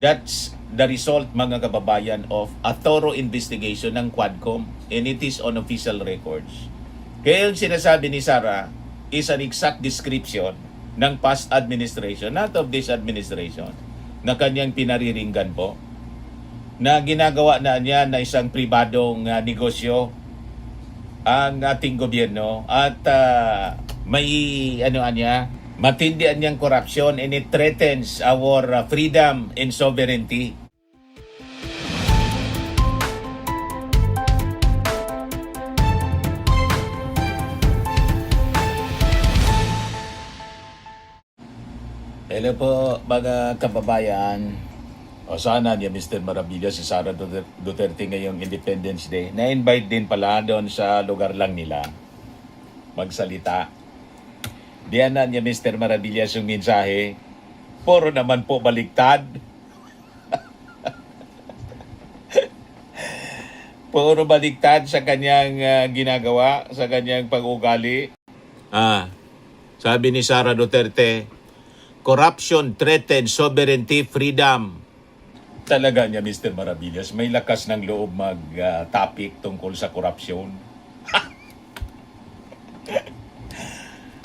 That's the result, mga kababayan, of a thorough investigation ng Quadcom, and it is on official records. Kaya yung sinasabi ni Sara is an exact description ng past administration, not of this administration, na kanyang pinariringgan po, na ginagawa na niya na isang pribadong negosyo ang ating gobyerno, at may matindihan niyang corruption, and it threatens our freedom and sovereignty. Hello po mga kababayan. O sana niya Mr. Maravilla si Sara Duterte ngayong Independence Day. Na-invite din pala doon sa lugar lang nila magsalita. Diyan na niya Mr. Maravilla yung mensahe. Puro naman po baliktad. Puro baliktad sa kanyang ginagawa, sa kanyang pag-ugali. Sabi ni Sara Duterte, corruption threatens sovereignty, freedom. Talaga niya, Mr. Maravillas, may lakas ng loob mag-topic tungkol sa korupsyon.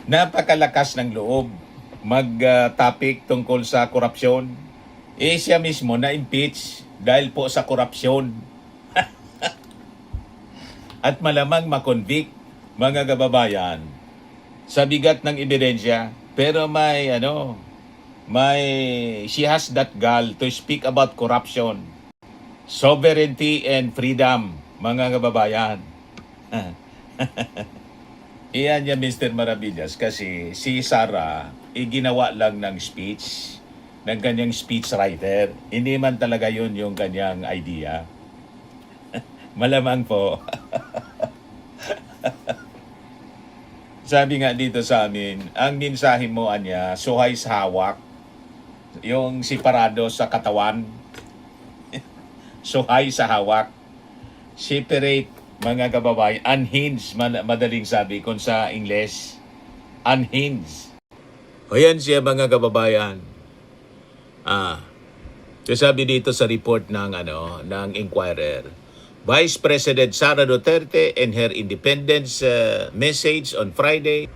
Napakalakas ng loob mag-topic tungkol sa korupsyon. Siya mismo na-impeach dahil po sa korupsyon. At malamang makonvict, mga kababayan, sa bigat ng ebidensya. Pero she has that gall to speak about corruption, sovereignty, and freedom, mga kababayan. Iyan niya Mr. Maravillas kasi si Sara ginawa lang ng speech, ng kanyang speech writer. Hindi man talaga yun yung kanyang idea. Malamang po. Sabi nga dito sa amin, ang mensahe mo anya, suhay sa hawak, yung separado sa katawan, suhay sa hawak, separate, mga kababayan, unhinged, madaling sabi kung sa English, unhinged. O yan siya mga kababayan. Sabi dito sa report ng Inquirer, Vice President Sara Duterte in her independence message on Friday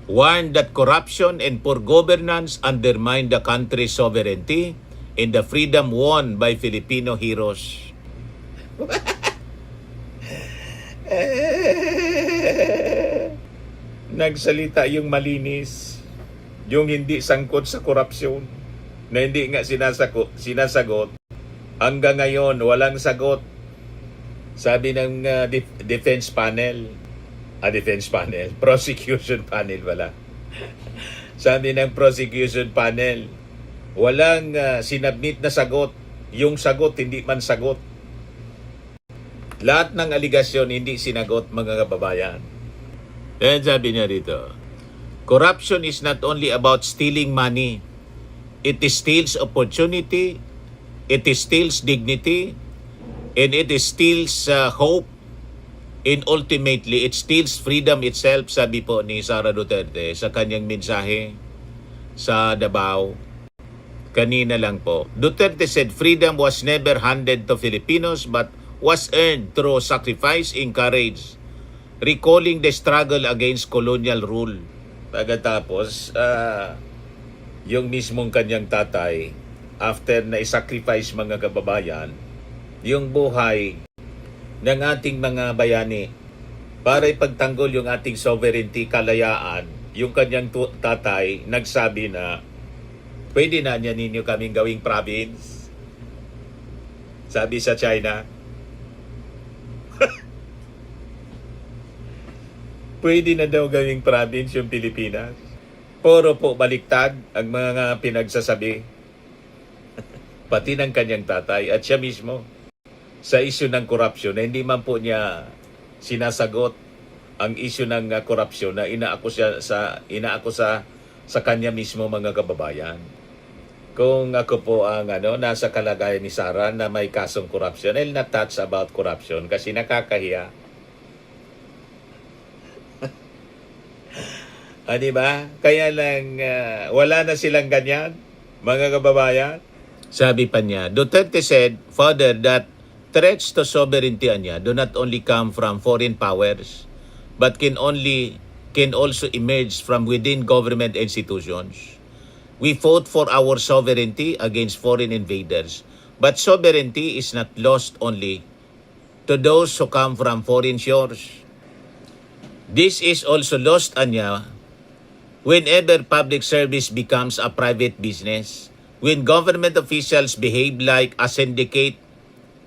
warned that corruption and poor governance undermine the country's sovereignty and the freedom won by Filipino heroes. Nagsalita yung malinis, yung hindi sangkot sa korupsyon, na hindi nga sinasagot. Hanggang ngayon, walang sagot. Sabi ng defense panel, prosecution panel wala. Sabi ng prosecution panel, walang sinabmit na sagot. Yung sagot, hindi man sagot. Lahat ng aligasyon hindi sinagot, mga kababayan. Then sabi niya dito, corruption is not only about stealing money. It steals opportunity, it steals dignity, and it steals hope, and ultimately it steals freedom itself, sabi po ni Sara Duterte sa kanyang mensahe sa Davao. Kanina lang po. Duterte said freedom was never handed to Filipinos but was earned through sacrifice and courage, recalling the struggle against colonial rule. Pagkatapos, yung mismong kanyang tatay, after na isacrifice, mga kababayan, yung buhay ng ating mga bayani para ipagtanggol yung ating sovereignty, kalayaan, yung kanyang tatay nagsabi na pwede na niya ninyo kaming gawing province. Sabi sa China, pwede na daw gawing province yung Pilipinas. Puro po baliktad ang mga pinagsasabi. Pati ng kanyang tatay at siya mismo sa issue ng korupsyon na hindi man po niya sinasagot ang issue ng korupsyon na inaakusa sa kanya mismo, mga kababayan. Kung ako po ang nasa kalagayan ni Sara na may kasong korupsyon, I'll not touch about corruption kasi nakakahiya. Diba? Kaya lang wala na silang ganyan, mga kababayan. Sabi pa niya, Duterte said further that threats to sovereignty niya do not only come from foreign powers, but can also emerge from within government institutions. We fought for our sovereignty against foreign invaders, but sovereignty is not lost only to those who come from foreign shores. This is also lost anya whenever public service becomes a private business, when government officials behave like a syndicate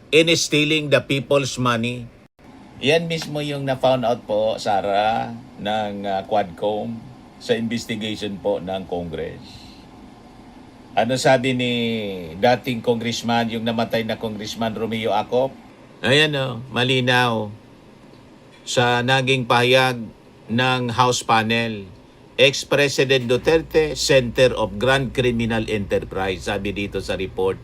in stealing the people's money. Yan mismo yung na-found out po, Sarah, ng Quadcom sa investigation po ng Congress. Ano sabi ni dating congressman, yung namatay na congressman Romeo Acop? Ayan o, malinaw. Sa naging pahayag ng House panel, ex-President Duterte, Center of Grand Criminal Enterprise, sabi dito sa report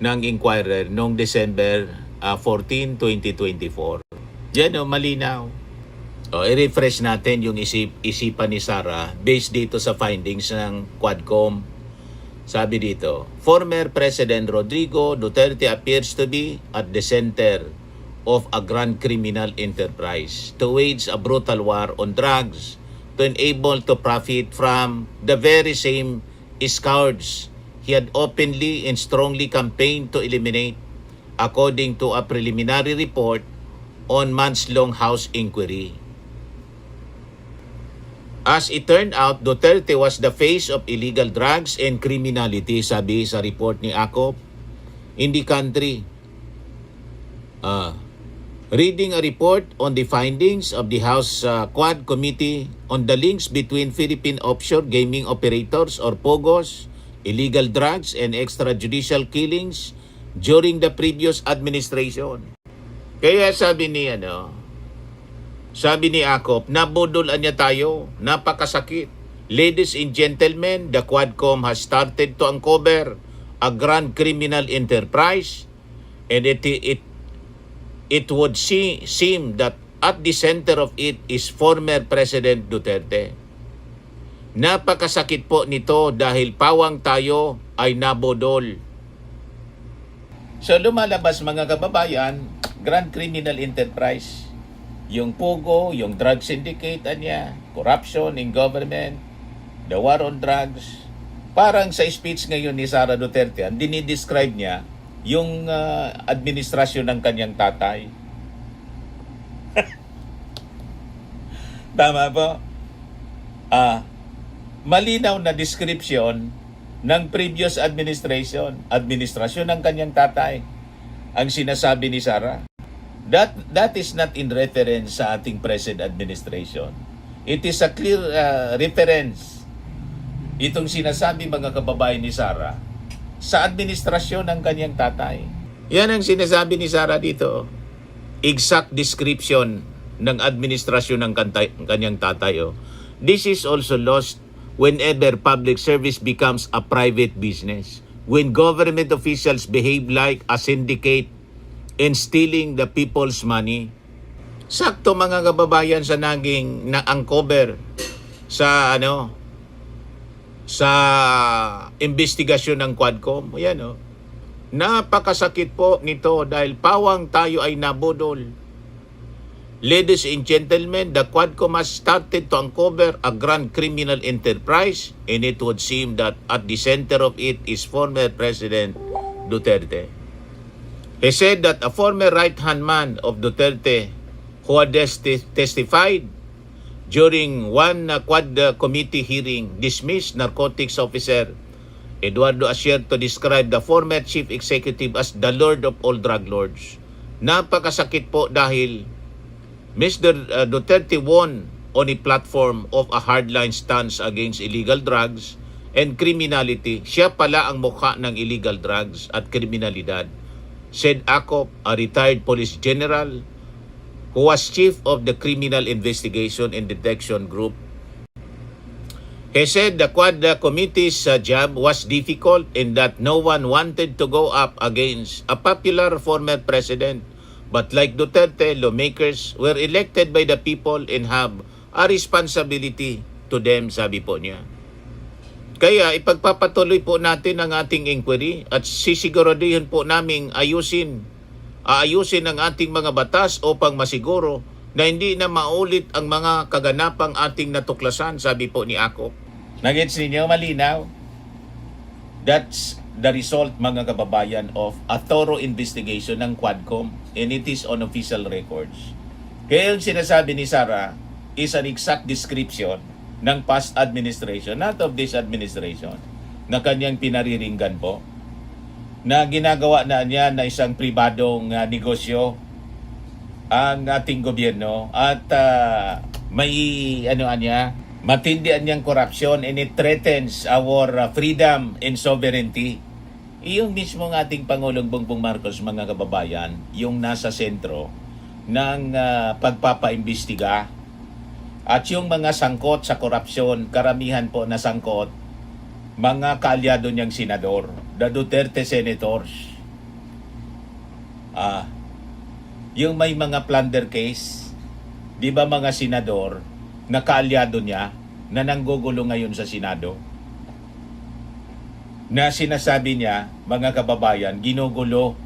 ng Inquirer noong December 14, 2024. Yan o, malinaw. O, i-refresh natin yung isipan ni Sarah based dito sa findings ng Quadcom. Sabi dito, former President Rodrigo Duterte appears to be at the center of a grand criminal enterprise to wage a brutal war on drugs to enable to profit from the very same scourge he had openly and strongly campaigned to eliminate, according to a preliminary report on months-long House inquiry. As it turned out, Duterte was the face of illegal drugs and criminality, sabi sa report ni Acop, in the country. Reading a report on the findings of the House Quad Committee on the links between Philippine offshore gaming operators or POGOs, illegal drugs, and extrajudicial killings during the previous administration. Kaya sabi ni Acop, nabudulan niya tayo, napakasakit. Ladies and gentlemen, the Quadcom has started to uncover a grand criminal enterprise, and it would seem that at the center of it is former President Duterte. Napakasakit po nito dahil pawang tayo ay nabodol. So lumalabas mga kababayan, grand criminal enterprise, yung POGO, yung drug syndicate niya, corruption in government, the war on drugs. Parang sa speech ngayon ni Sara Duterte, dinidescribe niya yung administrasyon ng kanyang tatay. Tama po? Malinaw na description ng previous administrasyon ng kanyang tatay ang sinasabi ni Sara. That is not in reference sa ating present administration. It is a clear reference. Itong sinasabi mga kababayan ni Sara sa administrasyon ng kanyang tatay. Yan ang sinasabi ni Sara dito. Exact description ng administrasyon ng kanyang tatay. This is also lost whenever public service becomes a private business. When government officials behave like a syndicate in stealing the people's money. Sakto mga kababayan sa naging na-uncover sa sa investigasyon ng Quadcom. Yan napakasakit po nito dahil pawang tayo ay nabudol. Ladies and gentlemen, the Quadcom has started to uncover a grand criminal enterprise, and it would seem that at the center of it is former President Duterte. He said that a former right-hand man of Duterte who had testified during one Quad Committee hearing dismissed narcotics officer Eduardo Asier to describe the former chief executive as the Lord of all drug lords. Napakasakit po dahil Mr. Duterte won on a platform of a hardline stance against illegal drugs and criminality. Siya pala ang mukha ng illegal drugs at kriminalidad, said Acop, a retired police general who was chief of the Criminal Investigation and Detection Group. He said the Quad Committee's job was difficult in that no one wanted to go up against a popular former president. But like Duterte, lawmakers were elected by the people and have a responsibility to them, sabi po niya. Kaya ipagpapatuloy po natin ang ating inquiry at sisiguraduhin po naming aayusin ang ating mga batas upang masiguro na hindi na maulit ang mga kaganapang ating natuklasan, sabi po ni Ako. Nagets ninyo, malinaw? That's the result, mga kababayan, of a thorough investigation ng Quadcom, and it is on official records. Kaya yung sinasabi ni Sara is an exact description ng past administration, not of this administration, na kanyang pinariringgan po, na ginagawa na niya na isang pribadong negosyo ang ating gobyerno at matindihan niyang korupsyon, and it threatens our freedom and sovereignty. Yung mismo ng ating Pangulong Bongbong Marcos, mga kababayan, yung nasa sentro ng pagpapaimbestiga, at yung mga sangkot sa korupsyon, karamihan po na sangkot, mga kaalyado niyang senador, the Duterte senators. Yung may mga plunder case, di ba mga senador na kaalyado niya na nanggugulo ngayon sa Senado? Na sinasabi niya, mga kababayan, ginugulo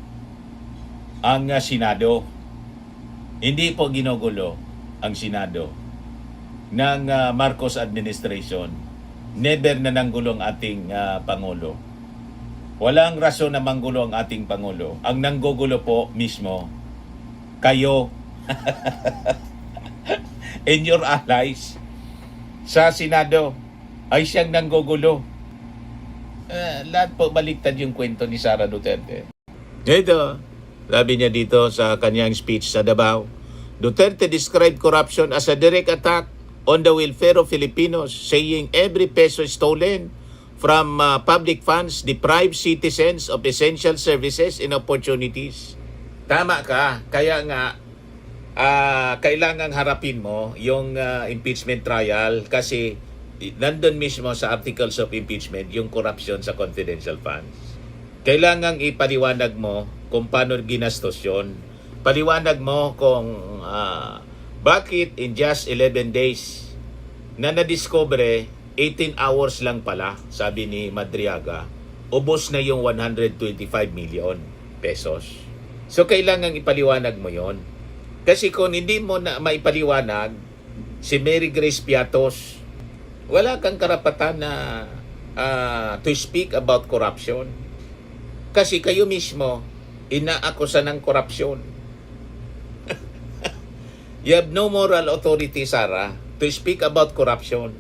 ang Senado. Hindi po ginugulo ang Senado ng Marcos administration. Never na nanggulo ang ating Pangulo. Walang rason na manggulo ang ating Pangulo. Ang nanggugulo po mismo, kayo and your allies sa Senado ay siyang nanggugulo. Lahat po baliktad yung kwento ni Sara Duterte. Ito, sabi niya dito sa kanyang speech sa Davao, Duterte described corruption as a direct attack on the welfare of Filipinos, saying every peso stolen from public funds deprives citizens of essential services and opportunities. Tama ka, kaya nga kailangang harapin mo yung impeachment trial kasi nandun mismo sa articles of impeachment yung corruption sa confidential funds. Kailangang ipaliwanag mo kung paano ginastos yun. Paliwanag mo kung bakit in just 11 days na nadiscover 18 hours lang pala, sabi ni Madriaga, ubos na yung 125 million pesos. So kailangang ipaliwanag mo yon. Kasi kung hindi mo na maipaliwanag, si Mary Grace Piatos, wala kang karapatan na to speak about corruption. Kasi kayo mismo, inaakusa ng corruption. You have no moral authority, Sara, to speak about corruption.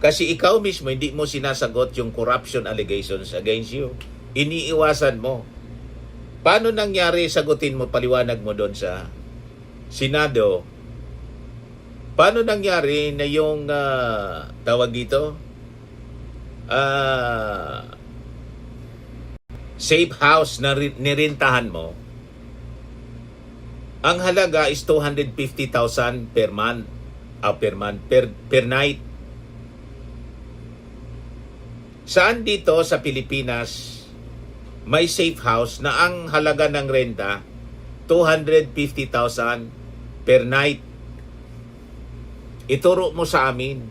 Kasi ikaw mismo, hindi mo sinasagot yung corruption allegations against you. Iniiwasan mo. Paano nangyari, sagutin mo, paliwanag mo doon sa Senado? Paano nangyari na yung tawag dito? Safe house na nirintahan mo, ang halaga is 250,000 per month, per night. Saan dito sa Pilipinas may safe house na ang halaga ng renta 250,000 per night? Ituro mo sa amin.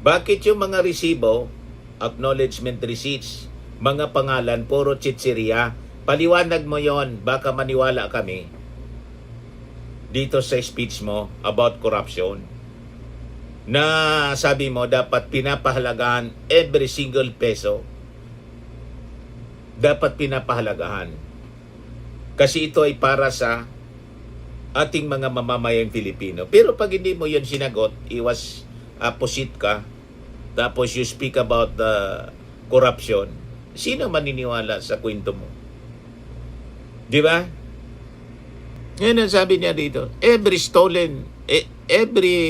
Bakit yung mga resibo, acknowledgement receipts, mga pangalan, puro chichirya? Paliwanag mo yon, baka maniwala kami dito sa speech mo about corruption. Na sabi mo, dapat pinapahalagahan every single peso. Dapat pinapahalagahan. Kasi ito ay para sa ating mga mamamayang Filipino. Pero pag hindi mo yun sinagot, iwas pusit ka, tapos you speak about the corruption, sino maniniwala sa kwento mo? Di ba? Yan ang sabi niya dito. Every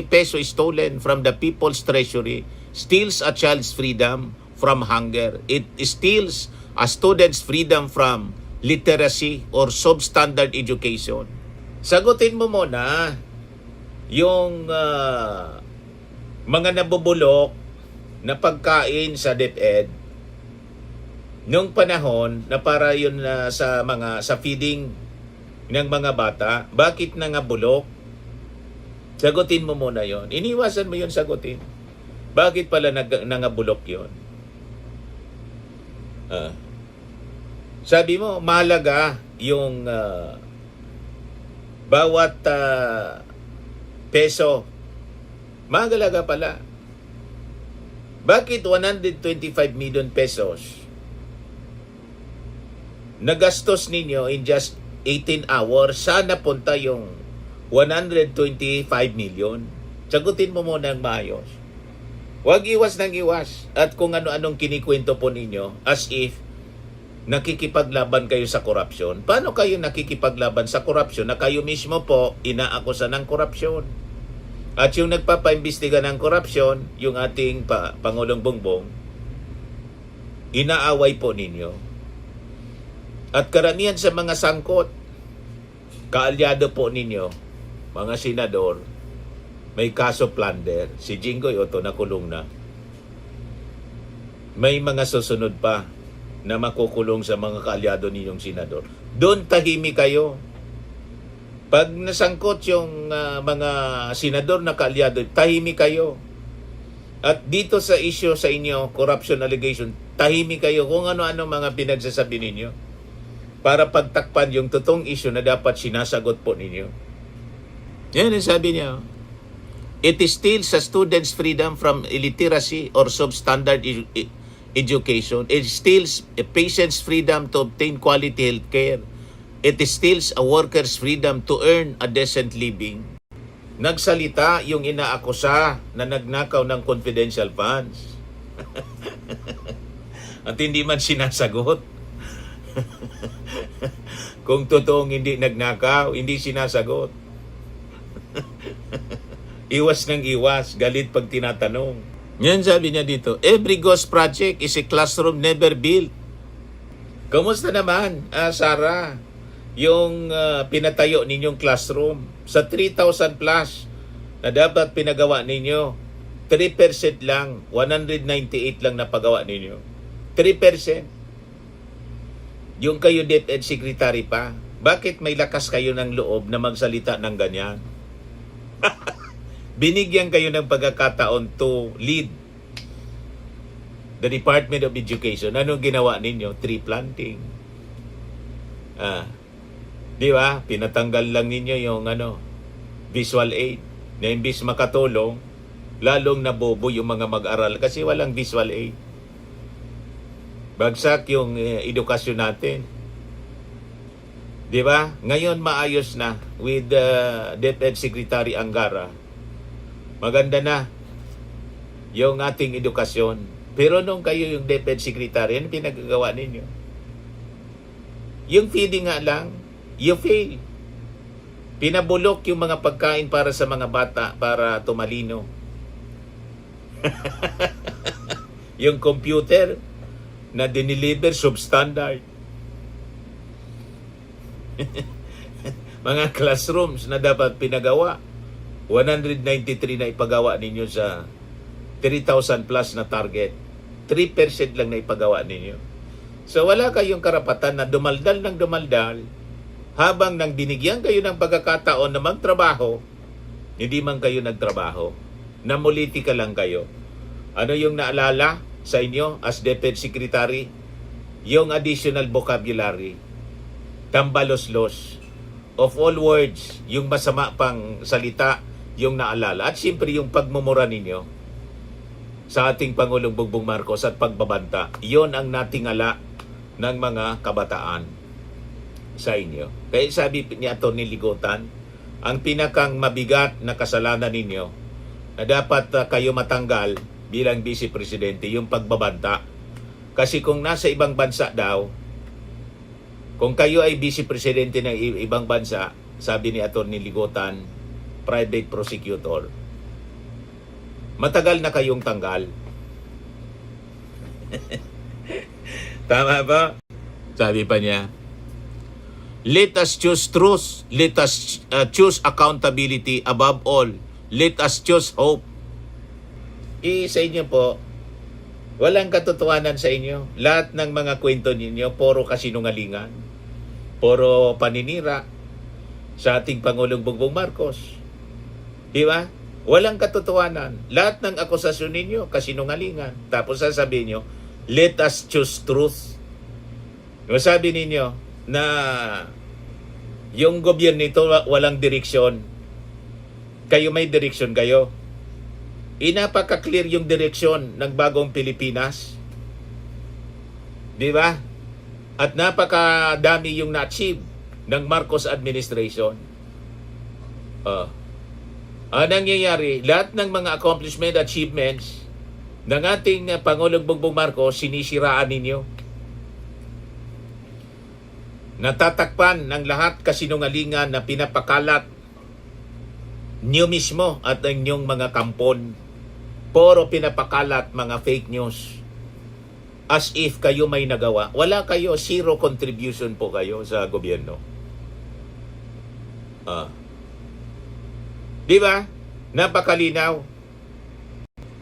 peso stolen from the people's treasury steals a child's freedom from hunger. It steals a student's freedom from literacy or substandard education. Sagutin mo muna yung mga nabubulok na pagkain sa DepEd nung panahon na para yun sa feeding ng mga bata. Bakit nangabulok? Sagutin mo muna yon. Iniwasan mo yon sagutin. Bakit pala nangabulok yun? Ah, sabi mo, mahalaga yung bawat peso. Mahalaga pala. Bakit 125 million pesos nagastos ninyo in just 18 hours? Sana punta yung 125 million. Sagutin mo muna ng maayos. Huwag iwas ng iwas. At kung ano-anong kinikwento po ninyo as if nakikipaglaban kayo sa korupsyon. Paano kayo nakikipaglaban sa korupsyon na kayo mismo po inaakusa ng korupsyon? At yung nagpapaimbestiga ng korupsyon, yung ating Pangulong Bongbong, inaaway po ninyo. At karamihan sa mga sangkot, kaalyado po ninyo, mga senador, may kaso plunder. Si Jinggoy Oto nakulong na. May mga susunod pa na makukulong sa mga kaalyado ninyong senador. Doon tahimik kayo. Pag nasangkot yung mga senador na kaalyado, tahimik kayo. At dito sa issue sa inyo, corruption allegation, tahimik kayo kung ano-ano mga pinagsasabi ninyo para pagtakpan yung totoong issue na dapat sinasagot po ninyo. Yan ang sabi niya. It steals a student's freedom from illiteracy or substandard education. It steals a patient's freedom to obtain quality health care. It steals a worker's freedom to earn a decent living. Nagsalita yung inaakusa na nagnakaw ng confidential funds. At hindi man sinasagot. Kung totoong hindi nagnakaw, hindi sinasagot. Iwas ng iwas, galit pag tinatanong. Yan sabi niya dito, every ghost project is a classroom never built. Kamusta naman, Sarah? Yung pinatayo ninyong classroom sa 3,000 plus na dapat pinagawa ninyo, 3% lang, 198 lang napagawa ninyo. 3%. Yung kayo DepEd Secretary pa, bakit may lakas kayo ng loob na magsalita ng ganyan? Binigyan kayo ng pagkakataon to lead the Department of Education. Anong ginawa ninyo? Tree planting. Di ba? Pinatanggal lang ninyo yung visual aid. Na imbis makatulong, lalong nabobo yung mga mag-aral kasi walang visual aid. Bagsak yung edukasyon natin. Di ba? Ngayon maayos na with DepEd Secretary Angara. Maganda na yung ating edukasyon. Pero nung kayo yung DepEd Secretary, ano pinagagawa ninyo? Yung feeding nga lang, you fail. Pinabulok yung mga pagkain para sa mga bata para tumalino. Yung computer na diniliver substandard. Mga classrooms na dapat pinagawa, 193 na ipagawa ninyo sa 3,000 plus na target. 3% lang na ipagawa ninyo. So wala kayong karapatan na dumaldal ng dumaldal habang nang binigyan kayo ng pagkakataon na magtrabaho, hindi man kayo nagtrabaho. Namulitika lang kayo. Ano yung naalala sa inyo as DepEd Secretary? Yung additional vocabulary. Tambalos-los. Of all words, yung masama pang salita, yung naalala. At siyempre yung pagmumura ninyo sa ating Pangulong Bongbong Marcos at pagbabanta. Yon ang natingala ng mga kabataan sa inyo. Kaya sabi ni Atty. Ligotan, ang pinakang mabigat na kasalanan ninyo na dapat kayo matanggal bilang Vice Presidente, yung pagbabanta. Kasi kung nasa ibang bansa daw, kung kayo ay Vice Presidente ng ibang bansa, sabi ni Atty. Ligotan, private prosecutor, matagal na kayong tanggal. Tama ba? Sabi pa niya, let us choose truth. Let us choose accountability above all. Let us choose hope. Sa inyo po, walang katotohanan sa inyo. Lahat ng mga kwento ninyo, puro kasinungalingan. Puro paninira sa ating Pangulong Bongbong Marcos. Di ba? Walang katotohanan. Lahat ng akusasyon ninyo, kasinungalingan. Tapos sasabihin nyo, let us choose truth. Sabi ninyo na yung gobyerno nito walang direksyon. Kayo may direksyon kayo. Napaka-clear yung direksyon ng bagong Pilipinas. Di ba? At napakadami yung na-achieve ng Marcos administration. Ang nangyayari, lahat ng mga accomplishment, achievements ng ating Pangulong Bongbong Marcos, sinisiraan ninyo. Natatakpan ng lahat kasinungalingan na pinapakalat niyo mismo at ang inyong mga kampon. Puro pinapakalat mga fake news. As if kayo may nagawa. Wala kayo, zero contribution po kayo sa gobyerno. Di ba? Napakalinaw.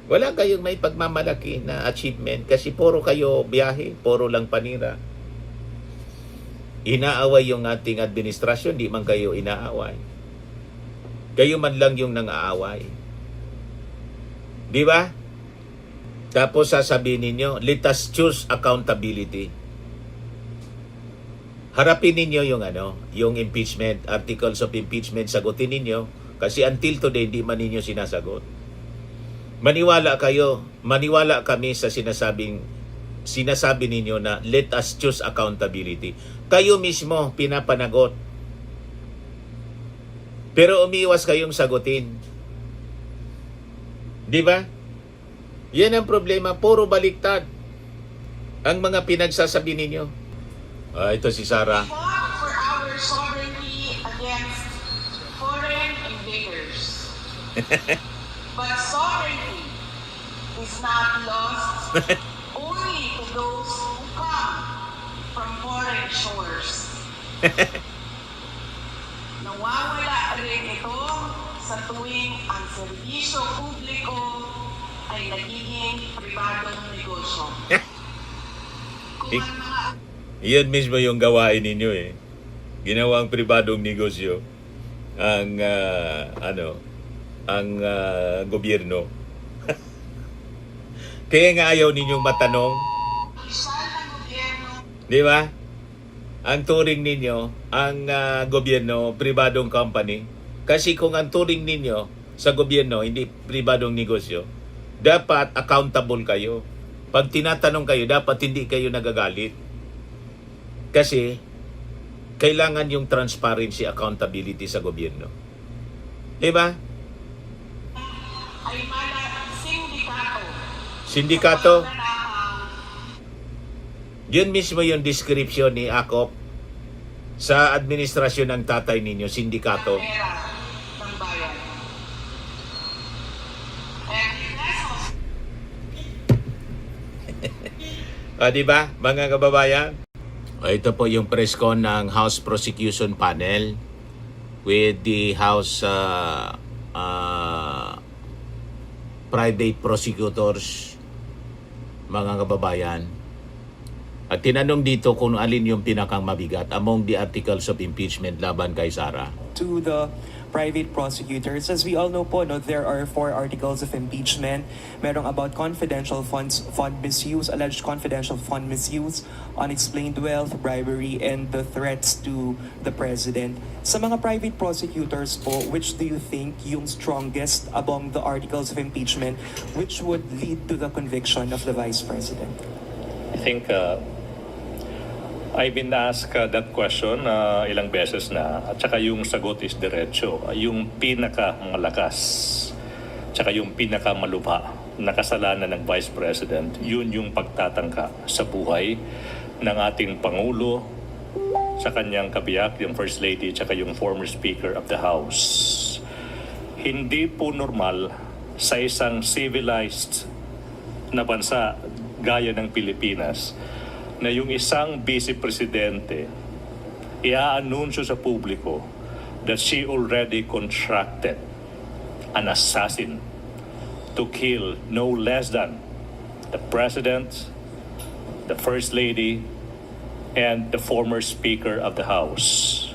Wala kayong may pagmamalaki na achievement kasi puro kayo biyahe, puro lang panira. Inaaway yung ating administrasyon, di man kayo inaaway. Kayo man lang yung nang-aaway. Di ba? Tapos sasabihin ninyo, let us choose accountability. Harapin ninyo yung impeachment, articles of impeachment, sagutin ninyo. Kasi until today, hindi man ninyo sinasagot. Maniwala kami sa sinasabi ninyo na let us choose accountability. Kayo mismo pinapanagot. Pero umiwas kayong sagutin. Di ba? Yan ang problema. Puro baliktad ang mga pinagsasabi ninyo. Ito si Sarah. We fought for our sovereignty against foreign invaders. But sovereignty is not lost only to those who come from foreign shores. Nawawala rin ito sa tuwing ang serbisyo publiko ay nagiging pribadong negosyo. Kung ang mga Iyan mismo yung gawain ninyo eh. Ginawang pribadong negosyo ang gobyerno. Kaya nga ayaw ninyong matanong, opisyal ng gobyerno di ba? Ang turing ninyo, ang gobyerno, pribadong company. Kasi kung ang turing ninyo sa gobyerno, hindi pribadong negosyo, dapat accountable kayo. Pag tinatanong kayo, dapat hindi kayo nagagalit. Kasi kailangan yung transparency, accountability sa gobyerno. Di ba? ay sindikato. Sindikato, Na ang yun mismo yung description ni Akop sa administrasyon ng tatay ninyo, sindikato. pera ng bayan. And pesos Di ba, mga kababayan? Ito po yung press con ng House Prosecution Panel with the House private prosecutors, mga kababayan. At tinanong dito kung alin yung pinakang mabigat among the articles of impeachment laban kay Sara. To the private prosecutors. As we all know po, there are 4 articles of impeachment. Merong about confidential fund misuse, alleged confidential fund misuse, unexplained wealth, bribery, and the threats to the president. Sa mga private prosecutors po, which do you think yung strongest among the articles of impeachment which would lead to the conviction of the vice president? I think I've been asked that question ilang beses na, at saka yung sagot is diretso. Yung pinakamalakas, tsaka yung pinakamalubha na kasalanan ng Vice President, yun yung pagtatangka sa buhay ng ating Pangulo, sa kanyang kabiyak, yung First Lady, tsaka yung former Speaker of the House. Hindi po normal sa isang civilized na bansa gaya ng Pilipinas na yung isang vice-presidente i-aanunsyo sa publiko that she already contracted an assassin to kill no less than the President, the First Lady, and the former Speaker of the House.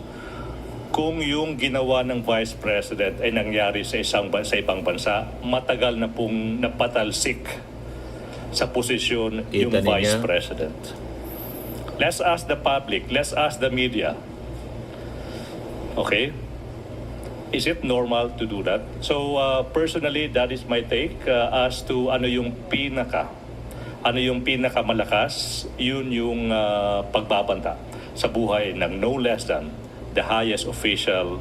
kung yung ginawa ng Vice President ay nangyari sa ibang bansa, matagal na pong napatalsik sa posisyon yung Kita ninyo? Vice President. Let's ask the public, let's ask the media. Okay? Is it normal to do that? So personally, that is my take as to ano yung pinakamalakas, yun yung pagbabanta sa buhay ng no less than the highest officials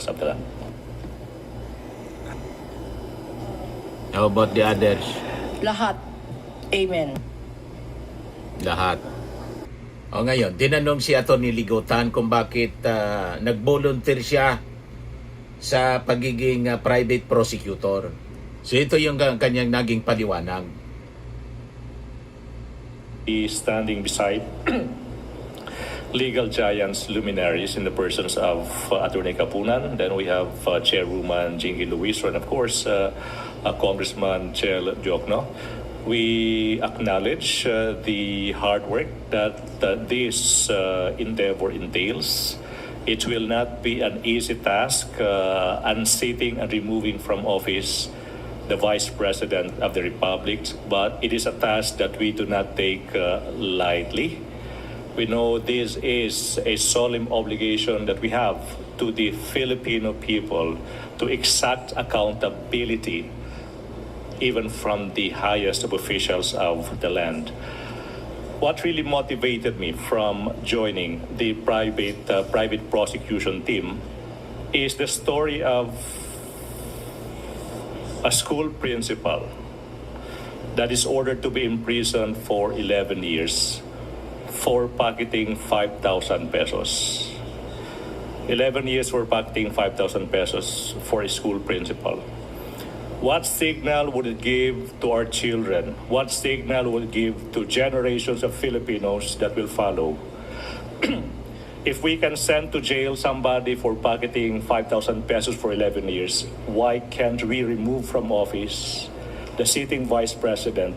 of the land. How about the others? Lahat. Amen. Lahat. O ngayon, tinanong si Atty. Ligutan kung bakit nag-volunteer siya sa pagiging private prosecutor. So ito yung kanyang naging paliwanag. He's standing beside legal giants, luminaries in the persons of Atty. Kapunan. Then we have Chairwoman Jingy Luiso and of course Congressman Chel Diokno. We acknowledge the hard work that this endeavor entails. It will not be an easy task unseating and removing from office the Vice President of the Republic, but it is a task that we do not take lightly. We know this is a solemn obligation that we have to the Filipino people to exact accountability even from the highest of officials of the land. What really motivated me from joining the private prosecution team is the story of a school principal that is ordered to be imprisoned for 11 years for pocketing 5,000 pesos. 11 years for pocketing 5,000 pesos for a school principal. What signal would it give to our children? What signal would it give to generations of Filipinos that will follow? If we can send to jail somebody for pocketing 5,000 pesos for 11 years, why can't we remove from office the sitting Vice President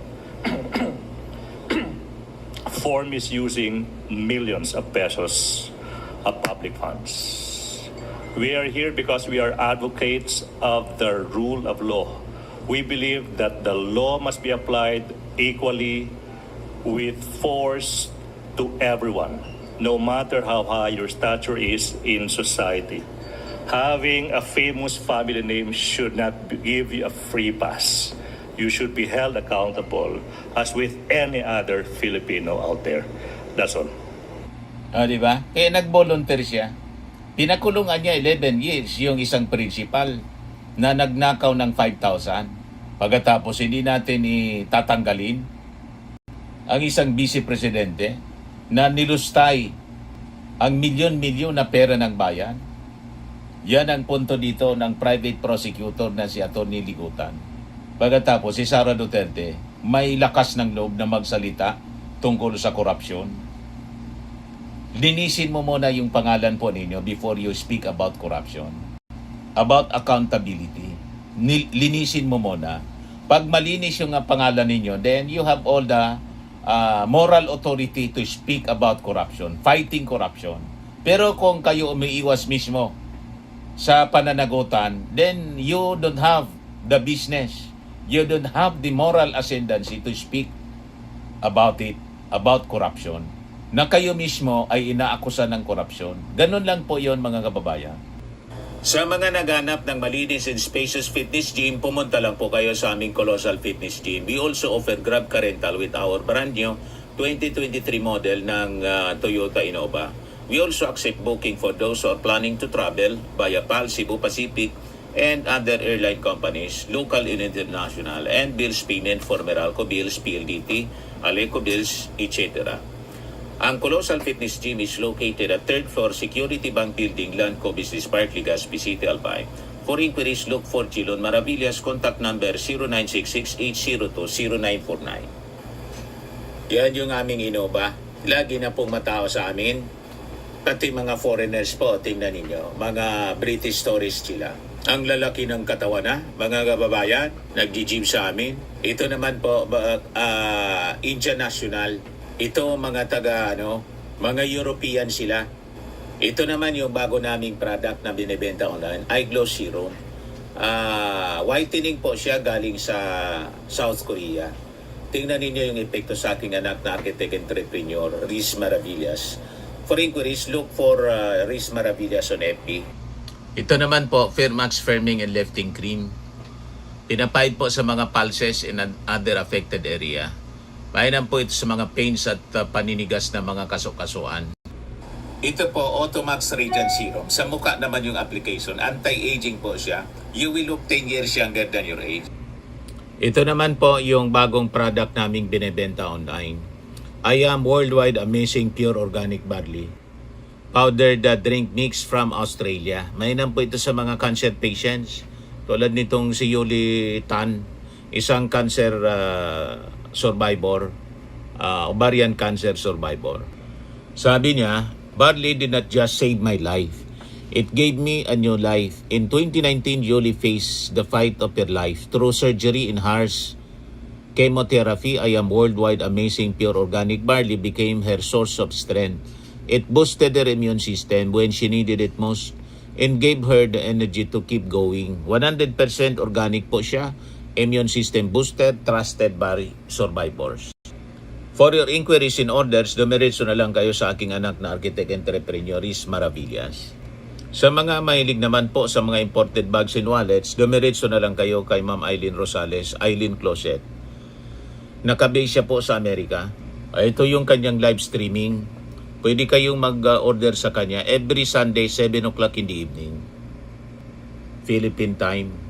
for misusing millions of pesos of public funds? We are here because we are advocates of the rule of law. We believe that the law must be applied equally with force to everyone, no matter how high your stature is in society. Having a famous family name should not give you a free pass. You should be held accountable as with any other Filipino out there. That's all. Di ba? Kaya nag-volunteer siya. Pinakulungan niya 11 years yung isang principal na nagnakaw ng 5,000. Pagkatapos hindi natin itatanggalin ang isang vice-presidente na nilustay ang milyon-milyon na pera ng bayan. Yan ang punto dito ng private prosecutor na si Atty. Ligutan. Pagkatapos si Sara Duterte may lakas ng loob na magsalita tungkol sa korupsyon. Linisin mo muna yung pangalan po ninyo before you speak about corruption. About accountability. Linisin mo muna. Pag malinis yung pangalan ninyo, then you have all the moral authority to speak about corruption, fighting corruption. Pero kung kayo umiiwas mismo sa pananagutan, then you don't have the business. You don't have the moral ascendancy to speak about it, about corruption, na kayo mismo ay inaakusa ng korupsyon. Ganun lang po yon mga kababayan. Sa mga naghanap ng malinis and spacious fitness gym, pumunta lang po kayo sa aming Colossal Fitness Gym. We also offer Grab Car Rental with our brand new 2023 model ng Toyota Innova. We also accept booking for those who are planning to travel via PAL, Cebu Pacific, and other airline companies, local and international, and bills payment for Meralco Bills, PLDT, Aleco Bills, etc. Ang Colossal Fitness Gym is located at 3rd floor Security Bank Building, Landco Business Park, Legazpi City, Albay. For inquiries, look for Chilon Maravillas. Contact number 0966-802-0949. Yan yung aming Innova. Lagi na pong matao sa amin. Pati mga foreigners po, tingnan ninyo. Mga British tourists sila. Ang lalaki ng katawan na, mga kababayan, nag-gym sa amin. Ito naman po, Indian National. Ito mga mga European sila. Ito naman yung bago naming product na binibenta online, iGlow Serum. Whitening po siya galing sa South Korea. Tingnan ninyo yung epekto sa aking anak na architect entrepreneur, Riz Maravillas. For inquiries, look for Riz Maravillas on FB. Ito naman po, Firmax Firming and Lifting Cream. Pinapahid po sa mga pulses in other affected area. Mainam po ito sa mga pains at paninigas na mga kasukasuan. Ito po, Automax Radiant Serum. Sa mukha naman yung application. Anti-aging po siya. You will look 10 years younger than your age. Ito naman po yung bagong product naming binebenta online. I am Worldwide Amazing Pure Organic Barley. Powdered drink mix from Australia. Mainam po ito sa mga cancer patients. Tulad nitong si Yuli Tan, isang cancer survivor, ovarian cancer survivor. Sabi niya, barley did not just save my life. It gave me a new life. In 2019, Yuli faced the fight of her life. Through surgery and harsh chemotherapy, I am Worldwide Amazing Pure Organic Barley became her source of strength. It boosted her immune system when she needed it most and gave her the energy to keep going. 100% organic po siya. Immune system boosted, trusted by survivors. For your inquiries and orders, dumiretso na lang kayo sa aking anak na architect entrepreneur, Riz Maravillas. Sa mga mahilig naman po sa mga imported bags and wallets, dumiretso na lang kayo kay Ma'am Eileen Rosales, Eileen Closet. Nakabase siya po sa Amerika. Ito yung kanyang live streaming. Pwede kayong mag-order sa kanya every Sunday, 7 o'clock in the evening. Philippine time.